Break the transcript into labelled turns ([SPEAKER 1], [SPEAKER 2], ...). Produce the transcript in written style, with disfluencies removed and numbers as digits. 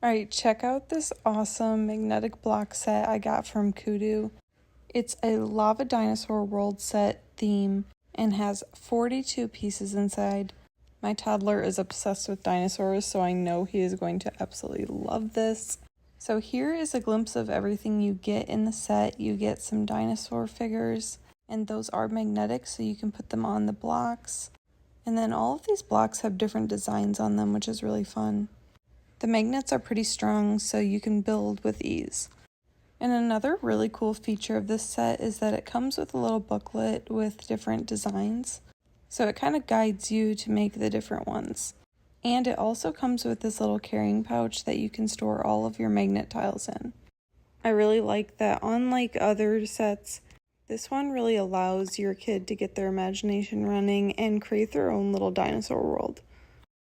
[SPEAKER 1] Alright, check out this awesome magnetic block set I got from Kudu. It's a Lava Dinosaur World set theme and has 42 pieces inside. My toddler is obsessed with dinosaurs, so I know he is going to absolutely love this. So here is a glimpse of everything you get in the set. You get some dinosaur figures, and those are magnetic, so you can put them on the blocks. And then all of these blocks have different designs on them, which is really fun. The magnets are pretty strong, so you can build with ease. And another really cool feature of this set is that it comes with a little booklet with different designs. So it kind of guides you to make the different ones. And it also comes with this little carrying pouch that you can store all of your magnet tiles in. I really like that unlike other sets, this one really allows your kid to get their imagination running and create their own little dinosaur world.